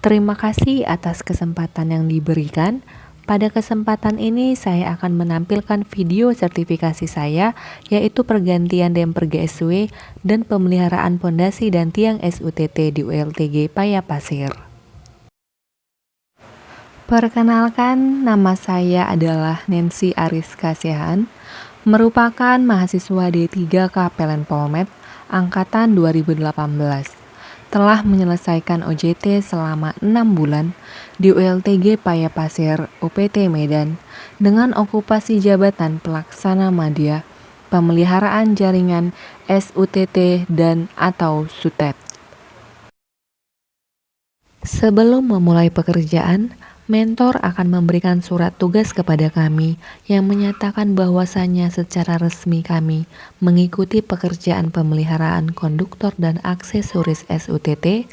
Terima kasih atas kesempatan yang diberikan. Pada kesempatan ini saya akan menampilkan video sertifikasi saya, yaitu pergantian damper GSW dan pemeliharaan pondasi dan tiang SUTT di ULTG Payapasir. Perkenalkan, nama saya adalah Nancy Ariska Siahaan, merupakan mahasiswa D3 KPLN Polmed angkatan 2018. Telah menyelesaikan OJT selama 6 bulan di ULTG Payapasir UPT Medan dengan okupasi jabatan pelaksana madya, pemeliharaan jaringan SUTT dan atau SUTET. Sebelum memulai pekerjaan, mentor akan memberikan surat tugas kepada kami yang menyatakan bahwasannya secara resmi kami mengikuti pekerjaan pemeliharaan konduktor dan aksesoris SUTT,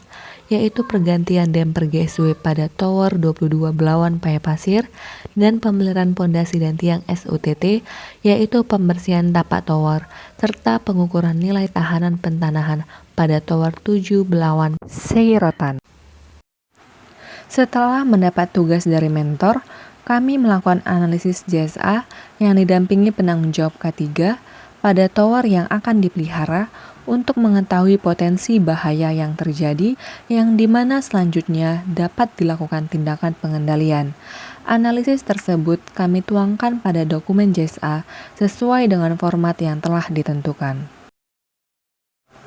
yaitu pergantian damper GSW pada Tower 22 Belawan Payapasir dan pemeliharaan pondasi dan tiang SUTT, yaitu pembersihan tapak tower serta pengukuran nilai tahanan pentanahan pada Tower 7 Belawan Seirotan. Setelah mendapat tugas dari mentor, kami melakukan analisis JSA yang didampingi penanggung jawab K3 pada tower yang akan dipelihara untuk mengetahui potensi bahaya yang terjadi yang dimana selanjutnya dapat dilakukan tindakan pengendalian. Analisis tersebut kami tuangkan pada dokumen JSA sesuai dengan format yang telah ditentukan.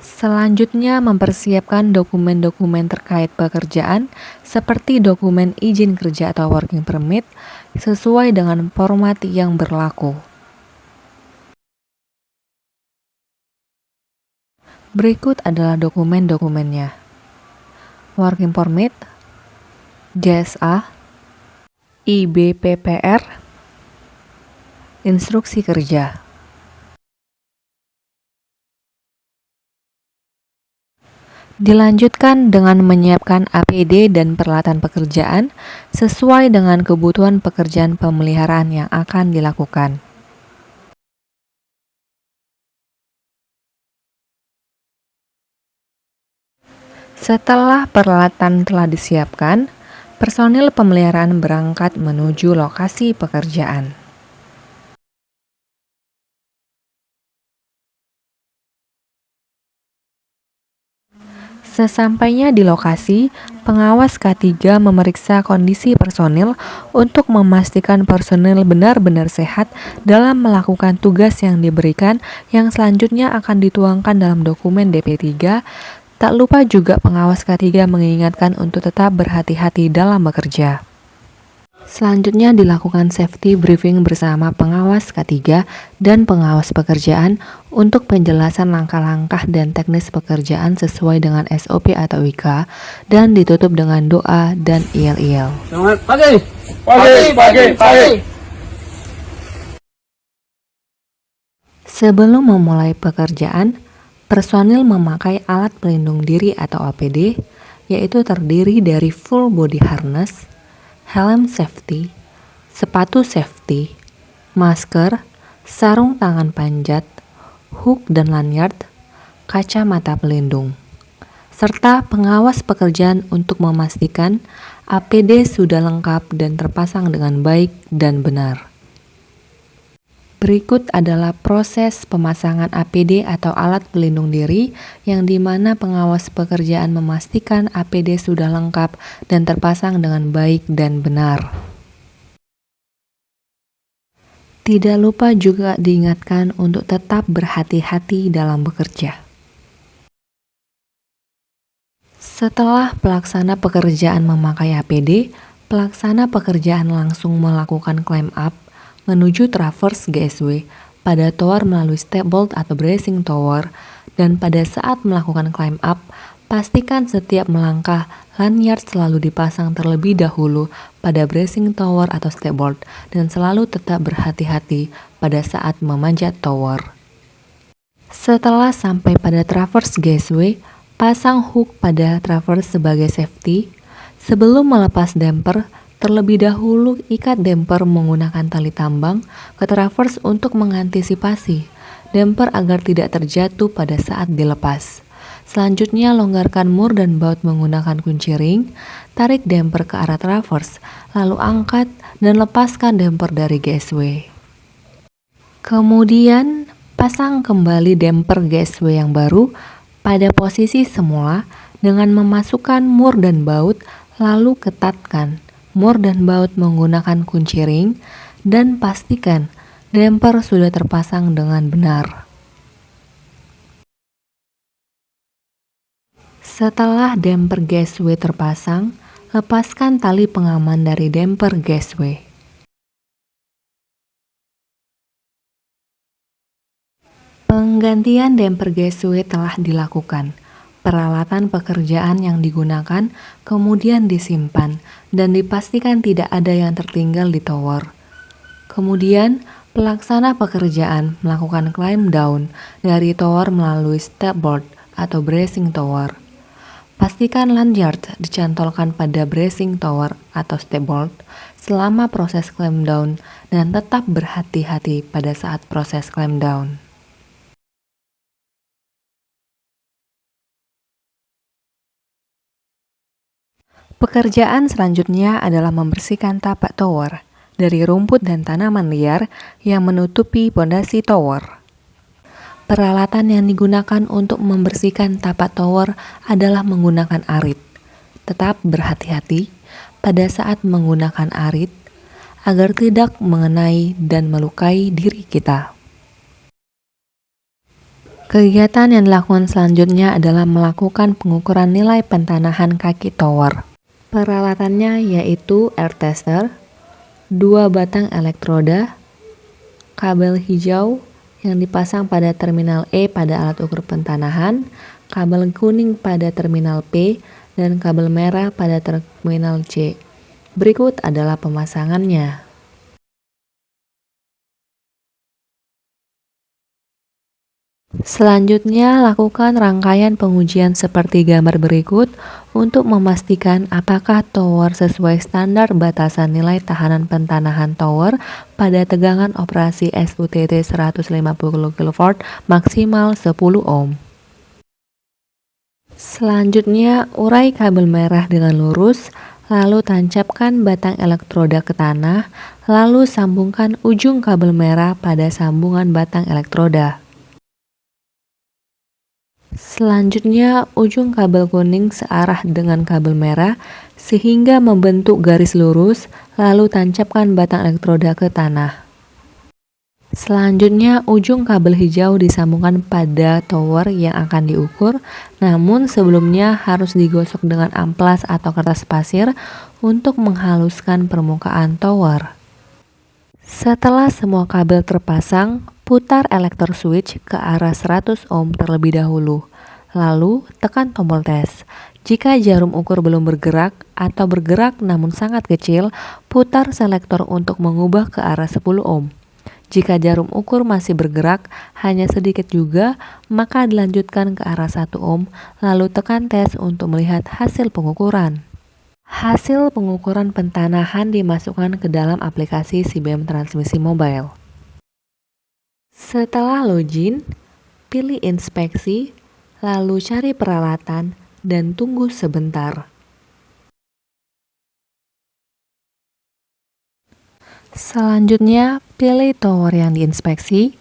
Selanjutnya mempersiapkan dokumen-dokumen terkait pekerjaan seperti dokumen izin kerja atau working permit sesuai dengan format yang berlaku. Berikut adalah dokumen-dokumennya. Working permit, JSA, IBPPR, instruksi kerja. Dilanjutkan dengan menyiapkan APD dan peralatan pekerjaan sesuai dengan kebutuhan pekerjaan pemeliharaan yang akan dilakukan. Setelah peralatan telah disiapkan, personil pemeliharaan berangkat menuju lokasi pekerjaan. Sesampainya di lokasi, pengawas K3 memeriksa kondisi personil untuk memastikan personil benar-benar sehat dalam melakukan tugas yang diberikan yang selanjutnya akan dituangkan dalam dokumen DP3. Tak lupa juga pengawas K3 mengingatkan untuk tetap berhati-hati dalam bekerja. Selanjutnya dilakukan safety briefing bersama pengawas K3 dan pengawas pekerjaan untuk penjelasan langkah-langkah dan teknis pekerjaan sesuai dengan SOP atau IK dan ditutup dengan doa dan IL-IL. Selamat pagi. Pagi. Sebelum memulai pekerjaan, personil memakai alat pelindung diri atau APD, yaitu terdiri dari full body harness, helm safety, sepatu safety, masker, sarung tangan panjat, hook dan lanyard, kacamata pelindung, serta pengawas pekerjaan untuk memastikan APD sudah lengkap dan terpasang dengan baik dan benar. Berikut adalah proses pemasangan APD atau alat pelindung diri yang dimana pengawas pekerjaan memastikan APD sudah lengkap dan terpasang dengan baik dan benar. Tidak lupa juga diingatkan untuk tetap berhati-hati dalam bekerja. Setelah pelaksana pekerjaan memakai APD, pelaksana pekerjaan langsung melakukan climb up menuju traverse GSW pada tower melalui step bolt atau bracing tower, dan pada saat melakukan climb up, pastikan setiap melangkah lanyard selalu dipasang terlebih dahulu pada bracing tower atau step bolt dan selalu tetap berhati-hati pada saat memanjat tower. Setelah sampai pada traverse GSW, pasang hook pada traverse sebagai safety. Sebelum melepas damper, terlebih dahulu ikat damper menggunakan tali tambang ke traverse untuk mengantisipasi damper agar tidak terjatuh pada saat dilepas. Selanjutnya, longgarkan mur dan baut menggunakan kunci ring, tarik damper ke arah traverse, lalu angkat dan lepaskan damper dari GSW. Kemudian, pasang kembali damper GSW yang baru pada posisi semula dengan memasukkan mur dan baut, lalu ketatkan mur dan baut menggunakan kunci ring, dan pastikan damper sudah terpasang dengan benar. Setelah damper GSW terpasang, lepaskan tali pengaman dari damper GSW. Penggantian damper GSW telah dilakukan. Peralatan pekerjaan yang digunakan kemudian disimpan dan dipastikan tidak ada yang tertinggal di tower. Kemudian, pelaksana pekerjaan melakukan climb down dari tower melalui stepboard atau bracing tower. Pastikan lanyard dicantolkan pada bracing tower atau stepboard selama proses climb down dan tetap berhati-hati pada saat proses climb down. Pekerjaan selanjutnya adalah membersihkan tapak tower dari rumput dan tanaman liar yang menutupi pondasi tower. Peralatan yang digunakan untuk membersihkan tapak tower adalah menggunakan arit. Tetap berhati-hati pada saat menggunakan arit agar tidak mengenai dan melukai diri kita. Kegiatan yang dilakukan selanjutnya adalah melakukan pengukuran nilai pentanahan kaki tower. Peralatannya yaitu air tester, 2 batang elektroda, kabel hijau yang dipasang pada terminal E pada alat ukur pentanahan, kabel kuning pada terminal P, dan kabel merah pada terminal C. Berikut adalah pemasangannya. Selanjutnya, lakukan rangkaian pengujian seperti gambar berikut untuk memastikan apakah tower sesuai standar batasan nilai tahanan pentanahan tower pada tegangan operasi SUTT 150 kV maksimal 10 ohm. Selanjutnya, urai kabel merah dengan lurus, lalu tancapkan batang elektroda ke tanah, lalu sambungkan ujung kabel merah pada sambungan batang elektroda. Selanjutnya, ujung kabel kuning searah dengan kabel merah sehingga membentuk garis lurus, lalu tancapkan batang elektroda ke tanah. Selanjutnya, ujung kabel hijau disambungkan pada tower yang akan diukur, namun sebelumnya harus digosok dengan amplas atau kertas pasir untuk menghaluskan permukaan tower. Setelah semua kabel terpasang, putar elektor switch ke arah 100 ohm terlebih dahulu. Lalu, tekan tombol tes. Jika jarum ukur belum bergerak atau bergerak namun sangat kecil, putar selektor untuk mengubah ke arah 10 ohm. Jika jarum ukur masih bergerak hanya sedikit juga, maka dilanjutkan ke arah 1 ohm, lalu tekan tes untuk melihat hasil pengukuran. Hasil pengukuran pentanahan dimasukkan ke dalam aplikasi SIBEM transmisi mobile. Setelah login, pilih inspeksi, lalu cari peralatan dan tunggu sebentar. Selanjutnya, pilih tower yang diinspeksi,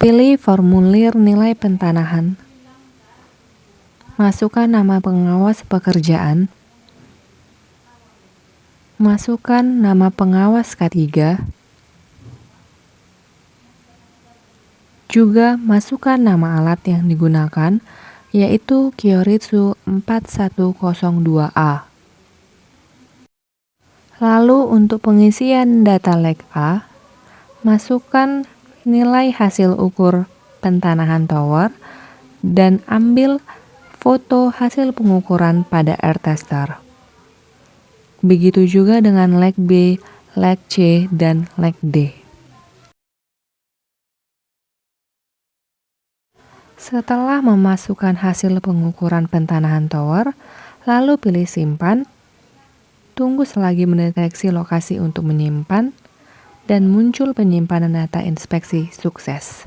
pilih formulir nilai pentanahan, masukkan nama pengawas pekerjaan, masukkan nama pengawas K3, juga masukkan nama alat yang digunakan, yaitu Kyoritsu 4102A. Lalu untuk pengisian data leg A, masukkan nilai hasil ukur pentanahan tower dan ambil foto hasil pengukuran pada air tester. Begitu juga dengan leg B, leg C, dan leg D. Setelah memasukkan hasil pengukuran pentanahan tower, lalu pilih simpan, tunggu selagi mendeteksi lokasi untuk menyimpan, dan muncul penyimpanan data inspeksi sukses.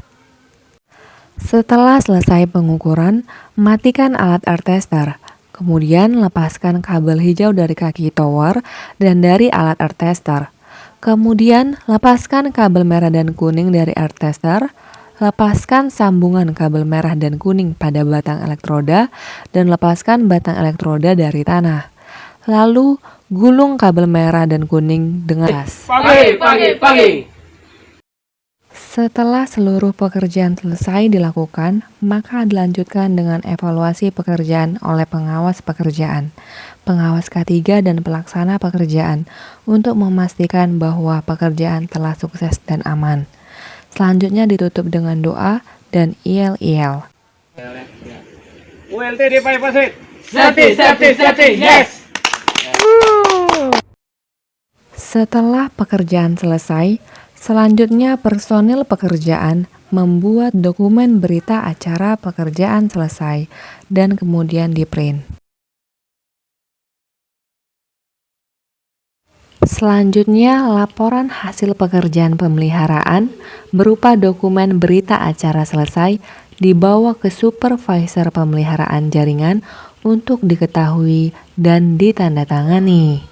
Setelah selesai pengukuran, matikan alat air tester. Kemudian lepaskan kabel hijau dari kaki tower dan dari alat air tester. Kemudian lepaskan kabel merah dan kuning dari air tester. Lepaskan sambungan kabel merah dan kuning pada batang elektroda dan lepaskan batang elektroda dari tanah. Lalu gulung kabel merah dan kuning dengan gas. Pagi. Setelah seluruh pekerjaan selesai dilakukan, maka dilanjutkan dengan evaluasi pekerjaan oleh pengawas pekerjaan, pengawas K3 dan pelaksana pekerjaan untuk memastikan bahwa pekerjaan telah sukses dan aman. Selanjutnya ditutup dengan doa dan IL-IL. ULT di Pasir. Safety, yes. Setelah pekerjaan selesai, selanjutnya personil pekerjaan membuat dokumen berita acara pekerjaan selesai dan kemudian di-print. Selanjutnya, laporan hasil pekerjaan pemeliharaan berupa dokumen berita acara selesai dibawa ke supervisor pemeliharaan jaringan untuk diketahui dan ditandatangani.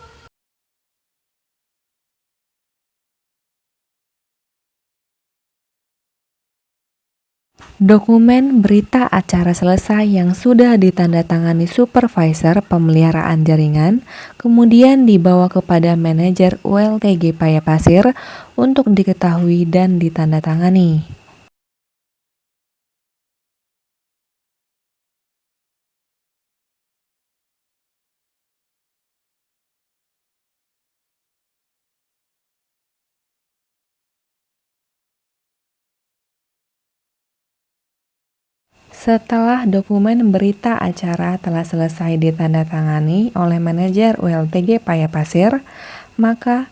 Dokumen berita acara selesai yang sudah ditandatangani supervisor pemeliharaan jaringan kemudian dibawa kepada manajer ULTG Payapasir untuk diketahui dan ditandatangani. Setelah dokumen berita acara telah selesai ditandatangani oleh manajer ULTG Payapasir, maka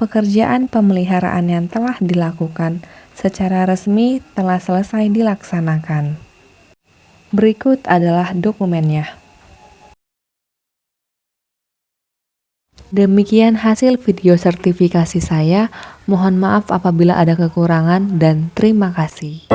pekerjaan pemeliharaan yang telah dilakukan secara resmi telah selesai dilaksanakan. Berikut adalah dokumennya. Demikian hasil video sertifikasi saya. Mohon maaf apabila ada kekurangan dan terima kasih.